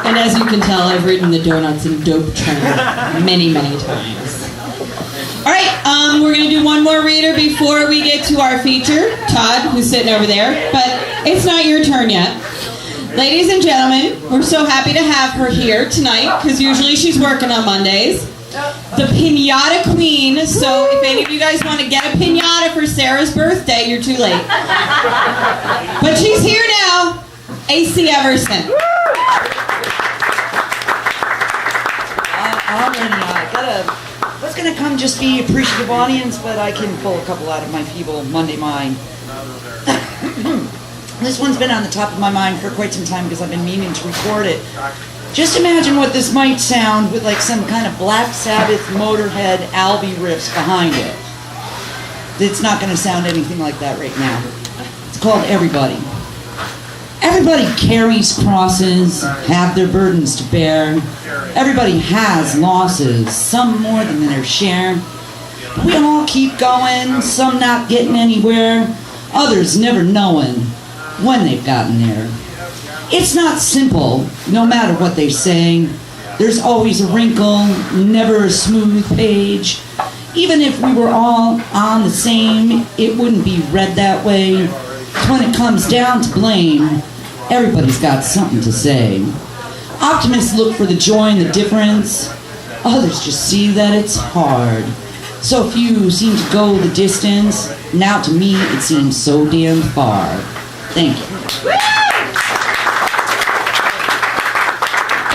And as you can tell, I've ridden the donuts and dope train many, many times. All right, we're going to do one more reader before we get to our feature, Todd, who's sitting over there. But it's not your turn yet. Ladies and gentlemen, we're so happy to have her here tonight, because usually she's working on Mondays. The Piñata Queen. So if any of you guys want to get a piñata for Sarah's birthday, you're too late. But she's here now, AC Everson. I was gonna come just be appreciative audience, but I can pull a couple out of my feeble Monday mind. This one's been on the top of my mind for quite some time because I've been meaning to record it. Just imagine what this might sound with like some kind of Black Sabbath, Motorhead, Albany riffs behind it. It's not going to sound anything like that right now. It's called Everybody. Everybody carries crosses, have their burdens to bear. Everybody has losses, some more than their share. We all keep going, some not getting anywhere, others never knowing when they've gotten there. It's not simple, no matter what they say. There's always a wrinkle, never a smooth page. Even if we were all on the same, it wouldn't be read that way. When it comes down to blame, everybody's got something to say. Optimists look for the joy and the difference. Others just see that it's hard. So few seem to go the distance. Now to me, it seems so damn far. Thank you.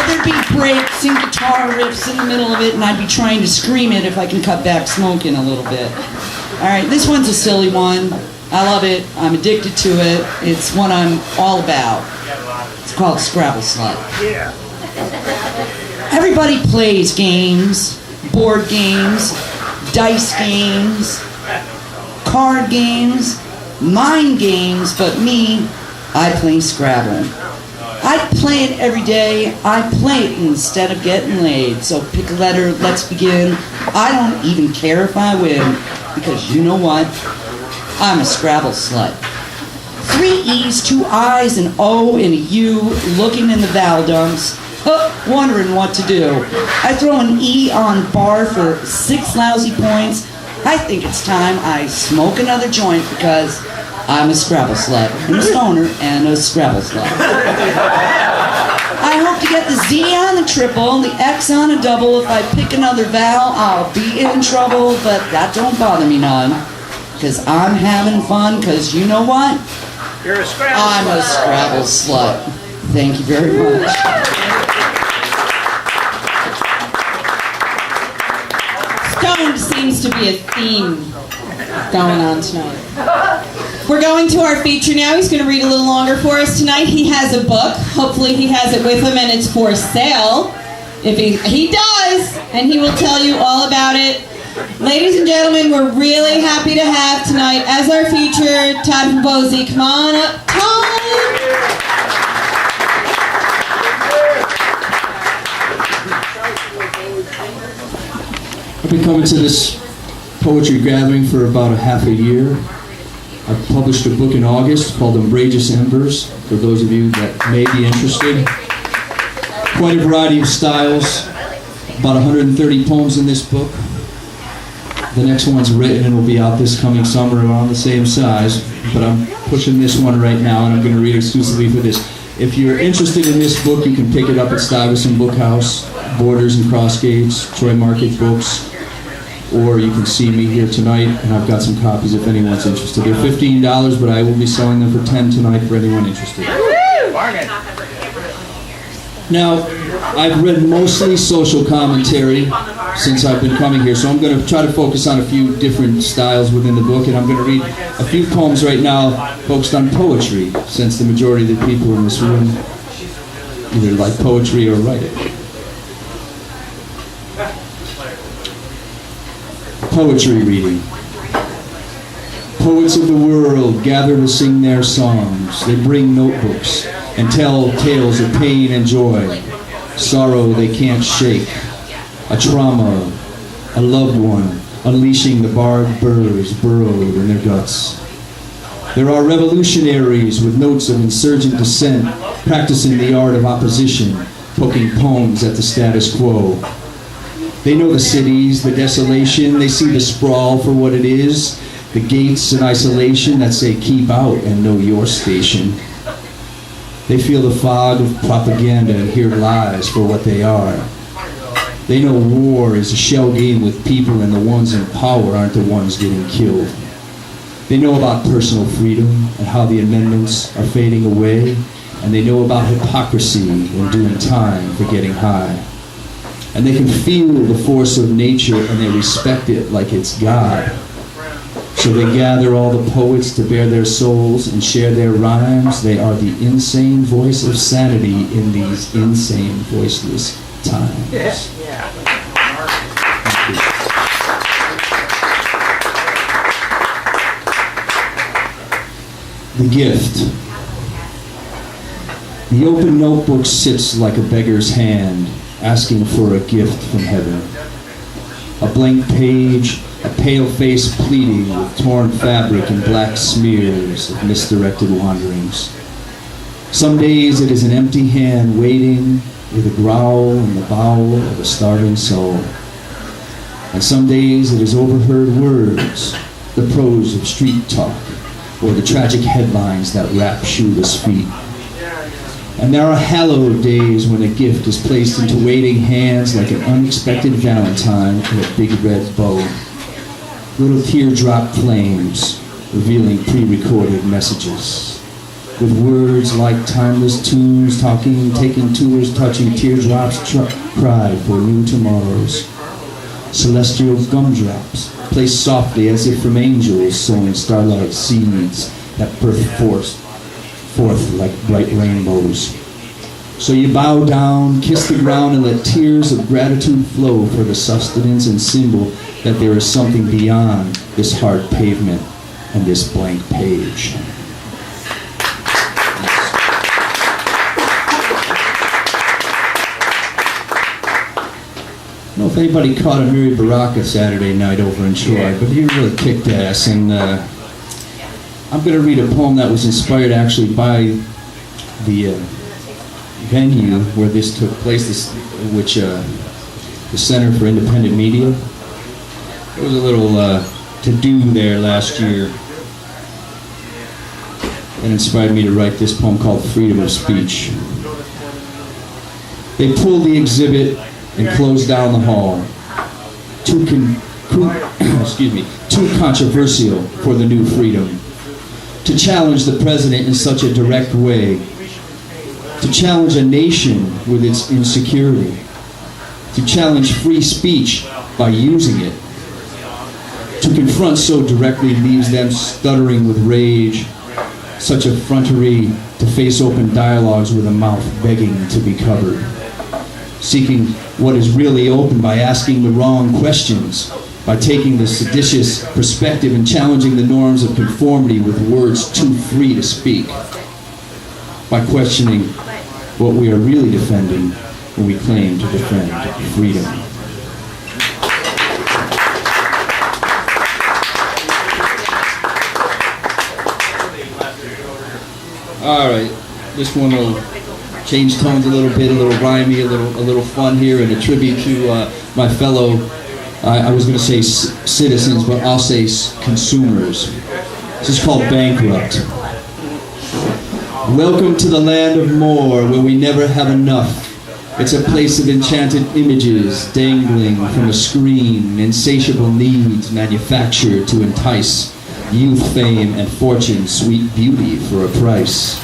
There'd be breaks and guitar riffs in the middle of it, and I'd be trying to scream it if I can cut back smoking a little bit. All right, this one's a silly one. I love it. I'm addicted to it. It's one I'm all about. It's called Scrabble Slut. Yeah. Everybody plays games, board games, dice games, card games, mind games, but me, I play Scrabble. I play it every day. I play it instead of getting laid. So pick a letter, let's begin. I don't even care if I win, because you know what? I'm a Scrabble slut. 3 E's, 2 I's, an O, and a U, looking in the vowel dumps, wondering what to do. I throw an E on bar for 6 lousy points. I think it's time I smoke another joint because I'm a Scrabble slut. I'm a stoner and a Scrabble slut. I hope to get the Z on the triple, the X on a double. If I pick another vowel, I'll be in trouble, but that don't bother me none. Because I'm having fun, because you know what? You're a Scrabble I'm a Scrabble slut. Thank you very much. Stoned seems to be a theme going on tonight. We're going to our feature now. He's going to read a little longer for us tonight. He has a book. Hopefully he has it with him and it's for sale. If he does, and he will tell you all about it. Ladies and gentlemen, we're really happy to have tonight as our feature, Todd Fabozzi. Come on up, Todd! I've been coming to this poetry gathering for about a half a year. I published a book in August called Umbrageous Embers, for those of you that may be interested. Quite a variety of styles, about 130 poems in this book. The next one's written and will be out this coming summer around the same size, but I'm pushing this one right now and I'm going to read exclusively for this. If you're interested in this book, you can pick it up at Stuyvesant Bookhouse, Borders and Crossgates, Troy Market Books, or you can see me here tonight, and I've got some copies if anyone's interested. They're $15, but I will be selling them for $10 tonight for anyone interested. Now, I've read mostly social commentary since I've been coming here, so I'm going to try to focus on a few different styles within the book, and I'm going to read a few poems right now focused on poetry, since the majority of the people in this room either like poetry or write it. Poetry reading. Poets of the world gather to sing their songs. They bring notebooks and tell tales of pain and joy, sorrow they can't shake, a trauma, a loved one unleashing the barbed burrs burrowed in their guts. There are revolutionaries with notes of insurgent dissent, practicing the art of opposition, poking poems at the status quo. They know the cities, the desolation, they see the sprawl for what it is, the gates and isolation that say keep out and know your station. They feel the fog of propaganda and hear lies for what they are. They know war is a shell game with people, and the ones in power aren't the ones getting killed. They know about personal freedom and how the amendments are fading away, and they know about hypocrisy and doing time for getting high. And they can feel the force of nature, and they respect it like it's God. So they gather all the poets to bare their souls and share their rhymes. They are the insane voice of sanity in these insane, voiceless times. The gift. The open notebook sits like a beggar's hand, asking for a gift from heaven. A blank page, a pale face pleading with torn fabric and black smears of misdirected wanderings. Some days it is an empty hand waiting with a growl in the bowel of a starving soul. And some days it is overheard words, the prose of street talk, or the tragic headlines that wrap shoeless feet. And there are hallowed days when a gift is placed into waiting hands like an unexpected Valentine in a big red bow. Little teardrop flames revealing pre-recorded messages. With words like timeless tunes, talking, taking tours, touching teardrops, cry for new tomorrows. Celestial gumdrops, placed softly as if from angels, sowing starlight seeds that burst forth like bright rainbows. So you bow down, kiss the ground, and let tears of gratitude flow for the sustenance and symbol that there is something beyond this hard pavement and this blank page. I don't know if anybody caught a Miri Baraka Saturday night over in Troy, but he really kicked ass. And I'm going to read a poem that was inspired actually by the venue where this took place, the Center for Independent Media. There was a little to-do there last year that inspired me to write this poem called Freedom of Speech. They pulled the exhibit and closed down the hall. Too controversial for the new freedom. To challenge the president in such a direct way. To challenge a nation with its insecurity. To challenge free speech by using it. To confront so directly leaves them stuttering with rage. Such effrontery to face open dialogues with a mouth begging to be covered. Seeking what is really open by asking the wrong questions, by taking the seditious perspective and challenging the norms of conformity with words too free to speak, by questioning what we are really defending when we claim to defend freedom. All right, this one will change tones a little bit, a little rhymey, a little fun here, and a tribute to my fellow, I was going to say citizens, but I'll say consumers. This is called Bankrupt. Welcome to the land of more, where we never have enough. It's a place of enchanted images dangling from a screen, insatiable needs manufactured to entice youth, fame, and fortune, sweet beauty for a price.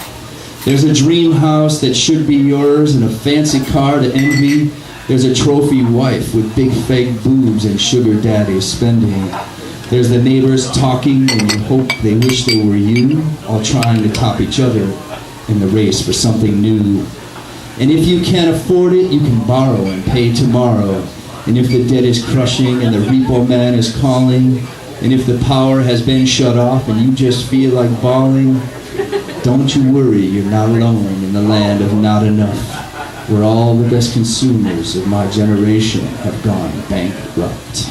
There's a dream house that should be yours and a fancy car to envy. There's a trophy wife with big fake boobs and sugar daddy spending. There's the neighbors talking and you hope they wish they were you, all trying to top each other in the race for something new. And if you can't afford it, you can borrow and pay tomorrow. And if the debt is crushing and the repo man is calling, and if the power has been shut off and you just feel like bawling, don't you worry, you're not alone in the land of not enough, where all the best consumers of my generation have gone bankrupt.